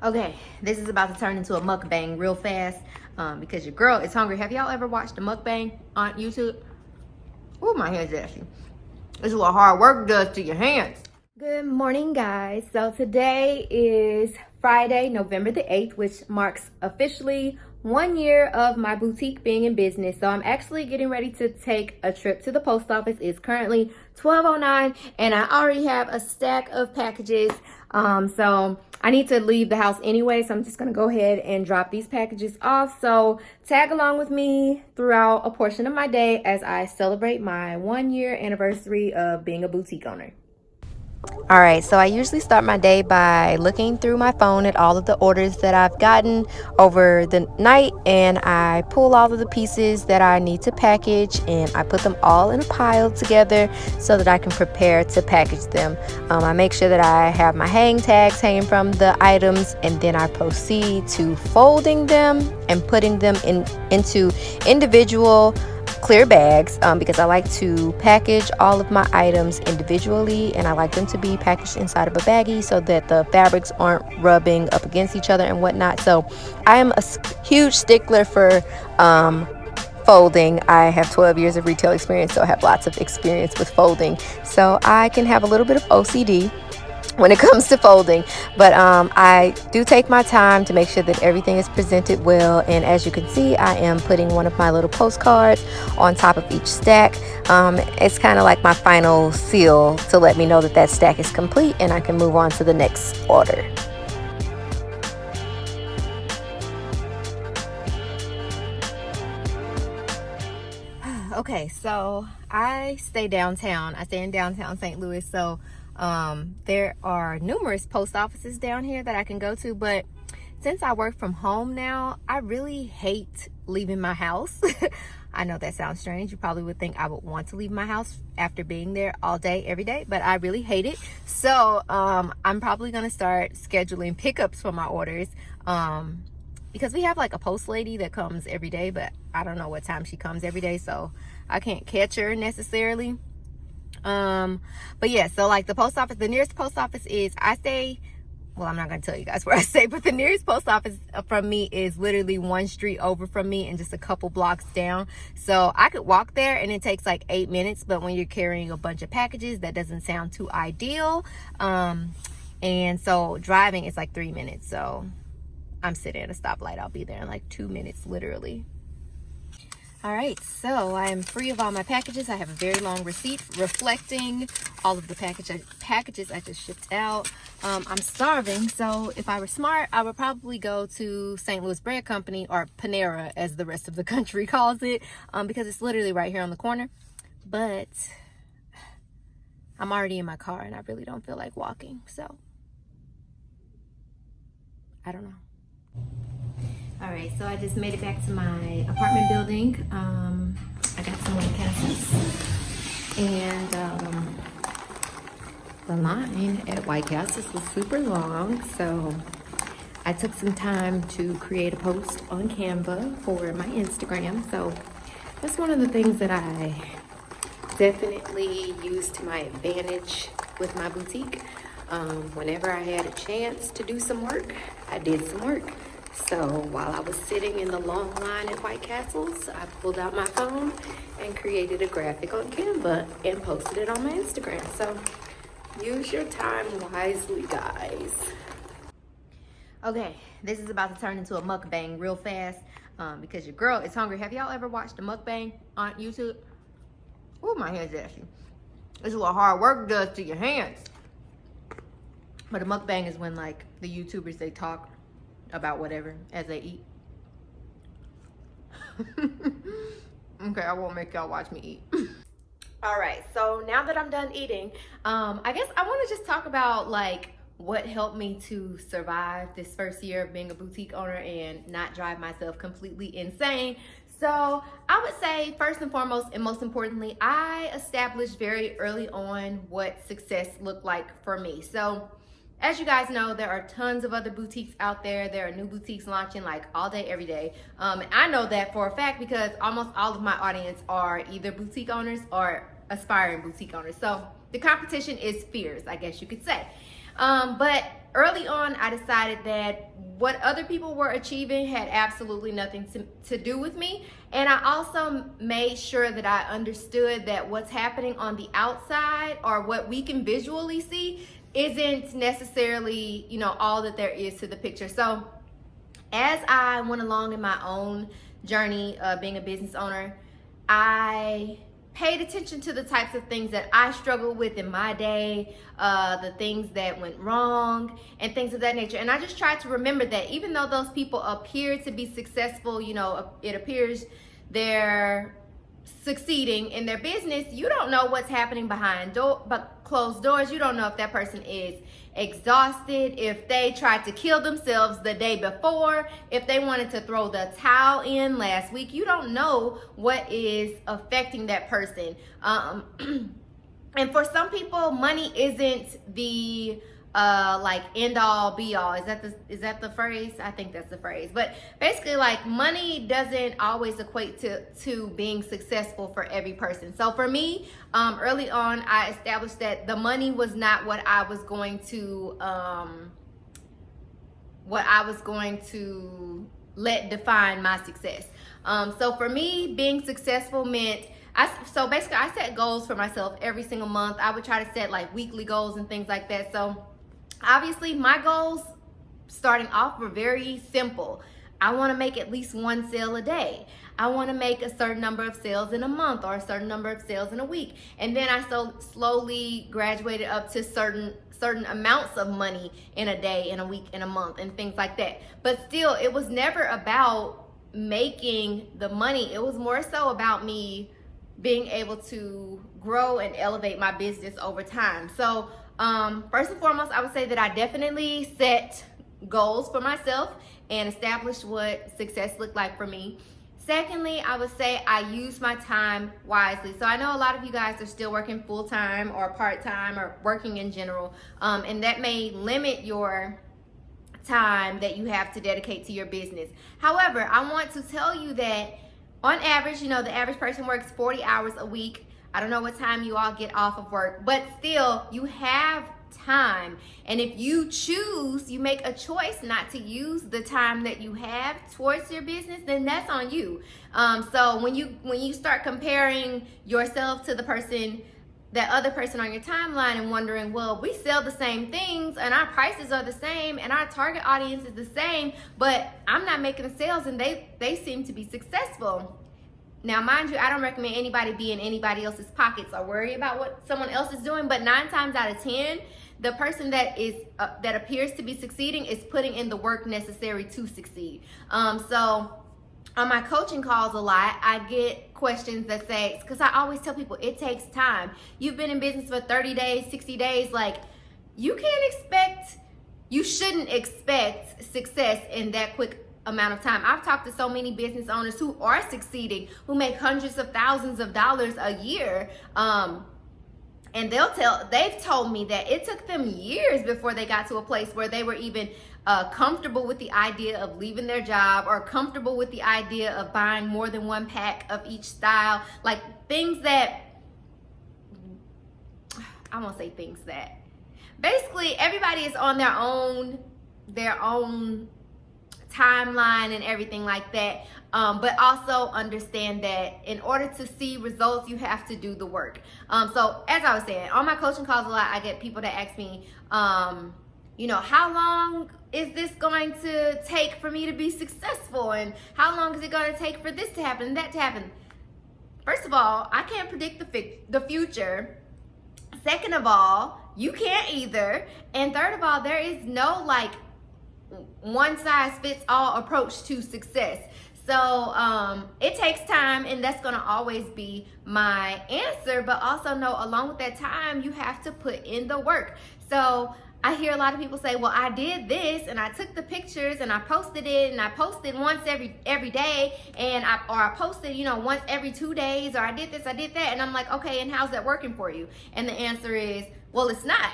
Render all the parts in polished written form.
Okay, this is about to turn into a mukbang real fast because your girl is hungry. Have y'all ever watched a mukbang on YouTube? Oh, my hand's ashy. This is what hard work does to your hands. Good morning, guys. So today is Friday, November the 8th, which marks officially 1 year of my boutique being in business. So I'm actually getting ready to take a trip to the post office. It's currently 12:09 and I already have a stack of packages. So I need to leave the house anyway, so I'm just gonna go ahead and drop these packages off. So tag along with me throughout a portion of my day as I celebrate my 1 year anniversary of being a boutique owner. All right, so I usually start my day by looking through my phone at all of the orders that I've gotten over the night, and I pull all of the pieces that I need to package and I put them all in a pile together so that I can prepare to package them. I make sure that I have my hang tags hanging from the items, and then I proceed to folding them and putting them into individual clear bags because I like to package all of my items individually, and I like them to be packaged inside of a baggie so that the fabrics aren't rubbing up against each other and whatnot. So I am a huge stickler for folding. I have 12 years of retail experience, so I have lots of experience with folding, so I can have a little bit of OCD when it comes to folding, but I do take my time to make sure that everything is presented well. And as you can see, I am putting one of my little postcards on top of each stack. It's kind of like my final seal to let me know that that stack is complete and I can move on to the next order. Okay, so I stay downtown. I stay in downtown St. Louis, so there are numerous post offices down here that I can go to, but since I work from home now, I really hate leaving my house. I know that sounds strange. You probably would think I would want to leave my house after being there all day, every day, but I really hate it. So I'm probably gonna start scheduling pickups for my orders because we have like a post lady that comes every day, but I don't know what time she comes every day, so I can't catch her necessarily. But yeah, so like the post office, the nearest post office is, well, I'm not gonna tell you guys where I stay, but the nearest post office from me is literally one street over from me and just a couple blocks down. So I could walk there and it takes like 8 minutes, but when you're carrying a bunch of packages, that doesn't sound too ideal. And so driving is like 3 minutes. So I'm sitting at a stoplight. I'll be there in like 2 minutes, literally. All right, so I am free of all my packages. I have a very long receipt reflecting all of the packages I just shipped out. I'm starving, so if I were smart, I would probably go to St. Louis Bread Company, or Panera as the rest of the country calls it, because it's literally right here on the corner. But I'm already in my car and I really don't feel like walking, so I don't know. All right, so I just made it back to my apartment building. I got some White Castles, and the line at White Castles was super long, so I took some time to create a post on Canva for my Instagram. So that's one of the things that I definitely use to my advantage with my boutique. Whenever I had a chance to do some work, I did some work. So while I was sitting in the long line at White Castles, I pulled out my phone and created a graphic on Canva and posted it on my Instagram. So use your time wisely, guys. Okay, this is about to turn into a mukbang real fast because your girl is hungry. Have y'all ever watched a mukbang on YouTube? Oh, my hand's ashy. This is what hard work does to your hands. But a mukbang is when like the YouTubers, they talk about whatever as they eat. Okay, I won't make y'all watch me eat. All right, so now that I'm done eating, I guess I want to just talk about like what helped me to survive this first year of being a boutique owner and not drive myself completely insane. So I would say first and foremost, and most importantly, I established very early on what success looked like for me. So as you guys know, there are tons of other boutiques out there. There are new boutiques launching like all day, every day. And I know that for a fact because almost all of my audience are either boutique owners or aspiring boutique owners. So the competition is fierce, I guess you could say. But early on, I decided that what other people were achieving had absolutely nothing to do with me. And I also made sure that I understood that what's happening on the outside, or what we can visually see, isn't necessarily, you know, all that there is to the picture. So as I went along in my own journey of being a business owner, I paid attention to the types of things that I struggled with in my day, the things that went wrong and things of that nature. And I just tried to remember that even though those people appear to be successful, you know, it appears they're succeeding in their business, you don't know what's happening behind closed doors. You don't know if that person is exhausted, if they tried to kill themselves the day before, if they wanted to throw the towel in last week. You don't know what is affecting that person. And for some people, money isn't the like end all be all. Is that the phrase? I think that's the phrase. But basically, like, money doesn't always equate to being successful for every person. So for me, early on, I established that the money was not what I was going to let define my success. So for me, being successful meant so basically I set goals for myself every single month. I would try to set like weekly goals and things like that. So obviously my goals starting off were very simple. I want to make at least one sale a day. I want to make a certain number of sales in a month, or a certain number of sales in a week. And then I slowly graduated up to certain amounts of money in a day, in a week, in a month, and things like that. But still, it was never about making the money. It was more so about me being able to grow and elevate my business over time. So first and foremost, I would say that I definitely set goals for myself and established what success looked like for me. Secondly, I would say I use my time wisely. So I know a lot of you guys are still working full-time or part-time or working in general, and that may limit your time that you have to dedicate to your business. However, I want to tell you that on average, you know, the average person works 40 hours a week. I don't know what time you all get off of work, but still, you have time. And if you choose, you make a choice not to use the time that you have towards your business, then that's on you. So when you start comparing yourself to that other person on your timeline and wondering, well, we sell the same things and our prices are the same and our target audience is the same, but I'm not making the sales and they seem to be successful. Now, mind you, I don't recommend anybody be in anybody else's pockets or worry about what someone else is doing, but 9 times out of 10, the person that appears to be succeeding is putting in the work necessary to succeed. So on my coaching calls a lot, I get questions that say, because I always tell people it takes time. You've been in business for 30 days, 60 days, like, you shouldn't expect success in that quick amount of time. I've talked to so many business owners who are succeeding, who make hundreds of thousands of dollars a year, and they've told me that it took them years before they got to a place where they were even comfortable with the idea of leaving their job, or comfortable with the idea of buying more than one pack of each style. Like, things that, I won't say things that, basically everybody is on their own timeline and everything like that. But also understand that in order to see results, you have to do the work. So as I was saying, on my coaching calls a lot, I get people that ask me, you know, how long is this going to take for me to be successful? And how long is it going to take for this to happen and that to happen? First of all, I can't predict the future. Second of all, you can't either. And third of all, there is no like one size fits all approach to success. So it takes time, and that's going to always be my answer. But also know, along with that time, you have to put in the work. So I hear a lot of people say, well, I did this and I took the pictures and I posted it, and I posted once every day, and I posted, you know, once every 2 days, or I did this, I did that. And I'm like, okay, and how's that working for you? And the answer is, well, it's not.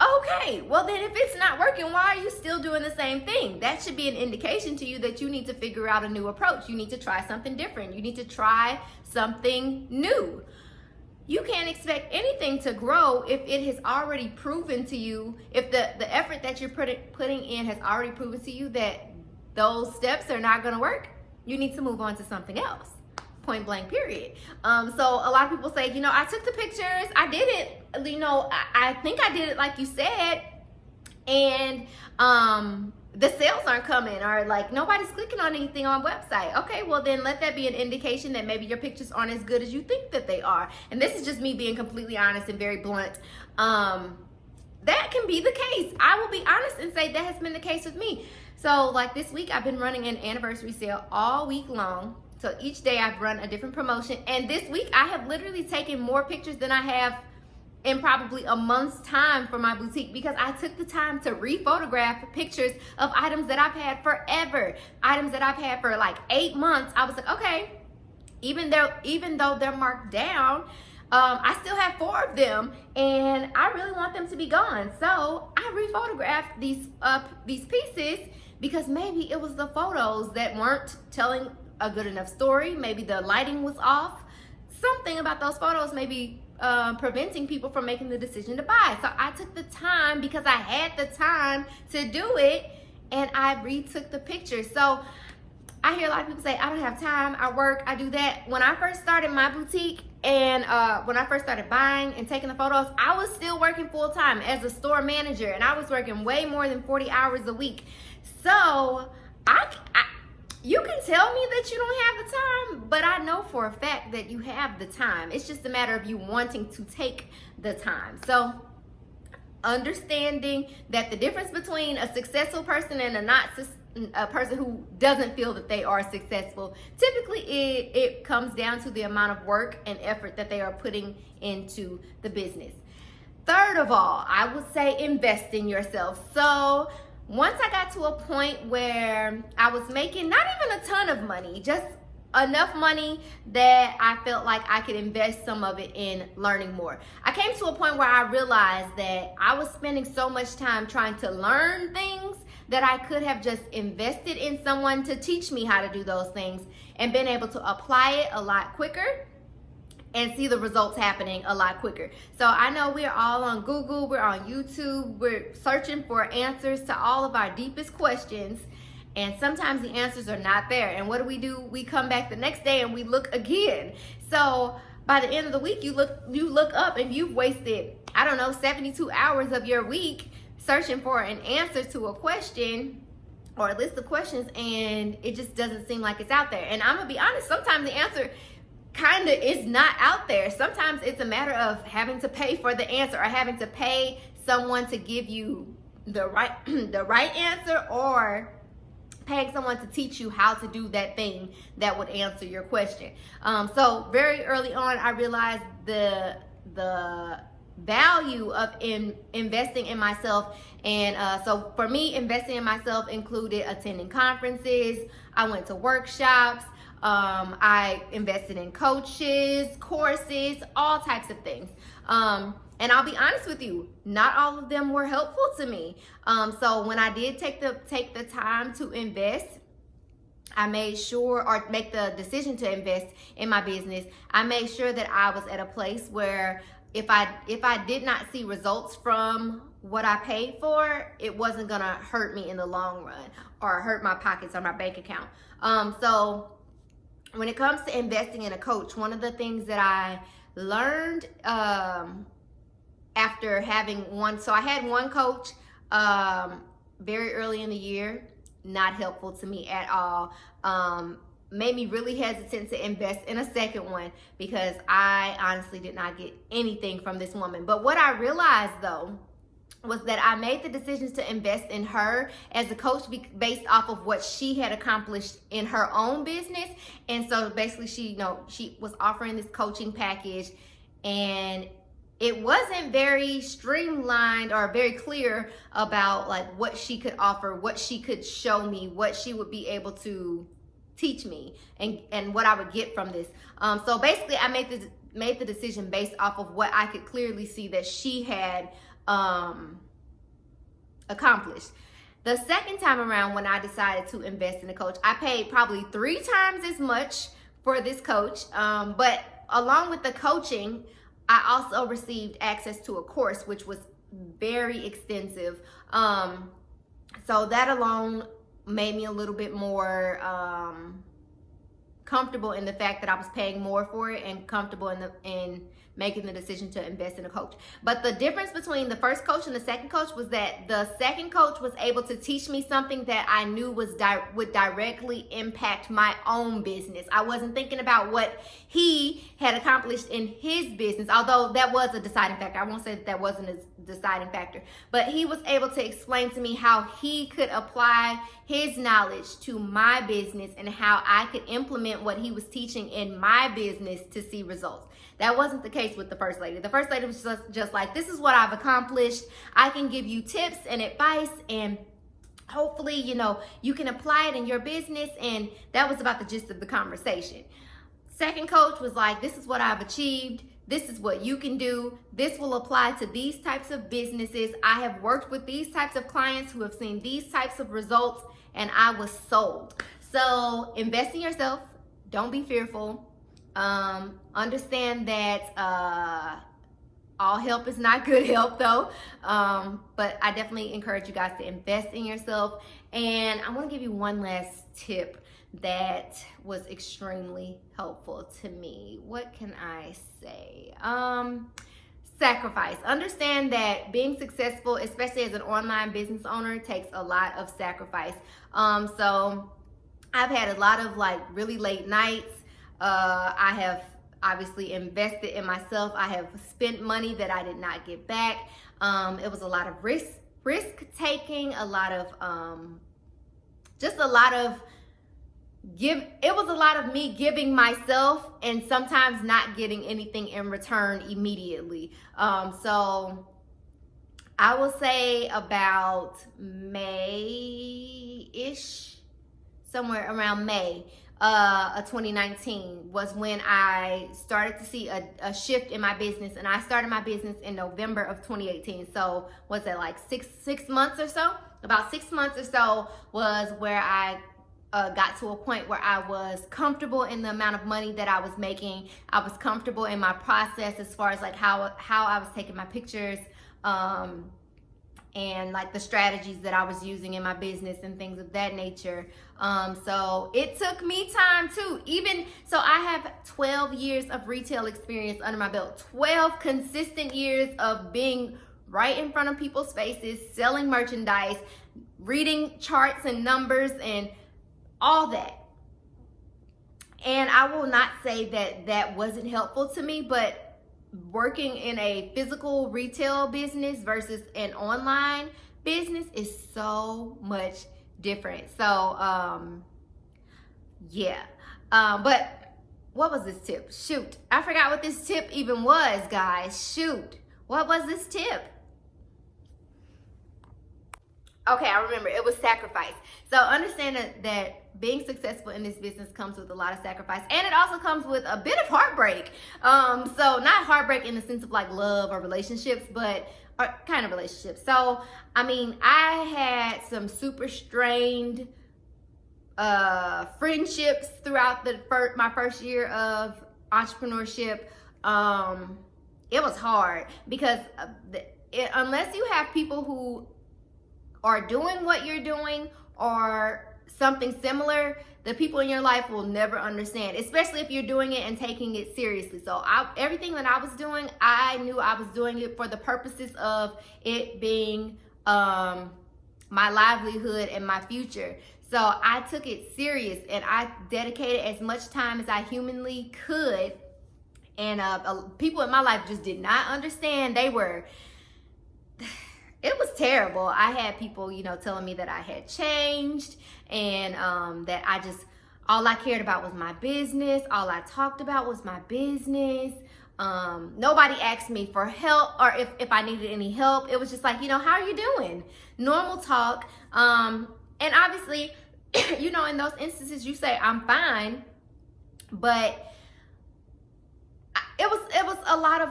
Okay, well then if it's not working, why are you still doing the same thing? That should be an indication to you that you need to figure out a new approach. You need to try something different. You need to try something new. you can't expect anything to grow if it has already proven to you, if the effort that you're putting in has already proven to you that those steps are not going to work. You need to move on to something else. Point blank, period. So a lot of people say, you know, I took the pictures, I did it, you know, I think I did it like you said, and the sales aren't coming, or like nobody's clicking on anything on website. Okay, well then let that be an indication that maybe your pictures aren't as good as you think that they are. And this is just me being completely honest and very blunt. That can be the case. I will be honest and say that has been the case with me. So like this week, I've been running an anniversary sale all week long. So each day I've run a different promotion. And this week I have literally taken more pictures than I have in probably a month's time for my boutique, because I took the time to re-photograph pictures of items that I've had forever, items that I've had for like 8 months. I was like, okay, even though they're marked down, I still have 4 of them and I really want them to be gone. So I re-photographed these pieces because maybe it was the photos that weren't telling a good enough story. Maybe the lighting was off. Something about those photos maybe preventing people from making the decision to buy. So I took the time, because I had the time to do it, and I retook the pictures. So I hear a lot of people say, I don't have time, I work, I do that. When I first started my boutique and when I first started buying and taking the photos, I was still working full time as a store manager, and I was working way more than 40 hours a week. So you can tell me that you don't have the time, but I know for a fact that you have the time. It's just a matter of you wanting to take the time. So understanding that the difference between a successful person and a person who doesn't feel that they are successful, typically it comes down to the amount of work and effort that they are putting into the business. Third of all, I would say invest in yourself. So once I got to a point where I was making not even a ton of money, just enough money that I felt like I could invest some of it in learning more. I came to a point where I realized that I was spending so much time trying to learn things that I could have just invested in someone to teach me how to do those things and been able to apply it a lot quicker and see the results happening a lot quicker. So I know we're all on Google, we're on YouTube, we're searching for answers to all of our deepest questions, and sometimes the answers are not there. And what do? We come back the next day and we look again. So by the end of the week, you look up and you've wasted, I don't know, 72 hours of your week searching for an answer to a question or a list of questions, and it just doesn't seem like it's out there. And I'm gonna be honest, sometimes the answer kind of is not out there. Sometimes it's a matter of having to pay for the answer, or having to pay someone to give you the right answer, or paying someone to teach you how to do that thing that would answer your question. So very early on, I realized the value of investing in myself. And so for me, investing in myself included attending conferences. I went to workshops. I invested in coaches, courses, all types of things. And I'll be honest with you, not all of them were helpful to me. So when I did take the time to invest, I made sure, or make the decision to invest in my business, I made sure that I was at a place where if I did not see results from what I paid for, it wasn't gonna hurt me in the long run or hurt my pockets or my bank account. So when it comes to investing in a coach, one of the things that I learned after having one, so I had one coach very early in the year, not helpful to me at all. Made me really hesitant to invest in a second one because I honestly did not get anything from this woman. But what I realized though was that I made the decisions to invest in her as a coach based off of what she had accomplished in her own business. And so basically she was offering this coaching package, and it wasn't very streamlined or very clear about like what she could offer, what she could show me, what she would be able to teach me, and what I would get from this. So basically I made the decision based off of what I could clearly see that she had accomplished. The second time around, when I decided to invest in a coach, I paid probably 3 times as much for this coach. But along with the coaching, I also received access to a course, which was very extensive. So that alone made me a little bit more comfortable in the fact that I was paying more for it, and comfortable in making the decision to invest in a coach. But the difference between the first coach and the second coach was that the second coach was able to teach me something that I knew would directly impact my own business. I wasn't thinking about what he had accomplished in his business, although that was a deciding factor. I won't say that wasn't a deciding factor, but he was able to explain to me how he could apply his knowledge to my business and how I could implement what he was teaching in my business to see results. That wasn't the case with the first lady. The first lady was just like, this is what I've accomplished. I can give you tips and advice, and hopefully, you can apply it in your business. And that was about the gist of the conversation. Second coach was like, this is what I've achieved. This is what you can do. This will apply to these types of businesses. I have worked with these types of clients who have seen these types of results, and I was sold. So invest in yourself. Don't be fearful. Understand that all help is not good help, though. But I definitely encourage you guys to invest in yourself. And I want to give you one last tip that was extremely helpful to me. What can I say? Sacrifice. Understand that being successful, especially as an online business owner, takes a lot of sacrifice. So I've had a lot of really late nights. I have obviously invested in myself. I have spent money that I did not get back. It was a lot of risk taking, a lot of it was a lot of me giving myself and sometimes not getting anything in return immediately. So I will say about May-ish, somewhere around May of 2019 was when I started to see a shift in my business. And I started my business in November of 2018. So was it like six months or so? About 6 months or so was where I got to a point where I was comfortable in the amount of money that I was making. I was comfortable in my process as far as how I was taking my pictures, and the strategies that I was using in my business and things of that nature. So it took me time too. So I have 12 years of retail experience under my belt, 12 consistent years of being right in front of people's faces, selling merchandise, reading charts and numbers and all that. And I will not say that wasn't helpful to me, but working in a physical retail business versus an online business is so much different. So yeah. But what was this tip? Shoot, I forgot what this tip even was, guys. Shoot, what was this tip? Okay, I remember. It was sacrifice. So understand that being successful in this business comes with a lot of sacrifice, and it also comes with a bit of heartbreak. So not heartbreak in the sense of love or relationships, but kind of relationships. So I had some super strained friendships throughout my first year of entrepreneurship. It was hard because unless you have people who are doing what you're doing or something similar, the people in your life will never understand, especially if you're doing it and taking it seriously. So everything that I was doing, I knew I was doing it for the purposes of it being my livelihood and my future. So I took it serious and I dedicated as much time as I humanly could. And people in my life just did not understand. It was terrible. I had people, telling me that I had changed and that all I cared about was my business. All I talked about was my business. Nobody asked me for help or if I needed any help. It was just how are you doing? Normal talk. And obviously, in those instances you say, I'm fine. But it was a lot of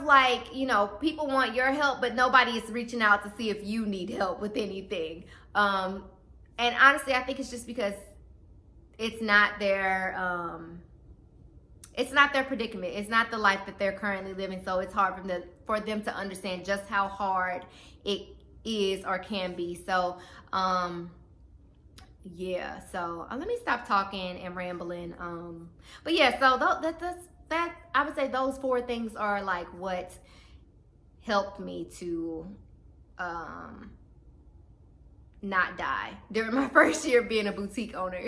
people want your help, but nobody is reaching out to see if you need help with anything. And honestly, I think it's just because it's not their it's not their predicament. It's not the life that they're currently living. So it's hard for them to understand just how hard it is or can be. So, yeah. So let me stop talking and rambling. But yeah, so that I would say those 4 things are like what helped me to not die during my first year being a boutique owner.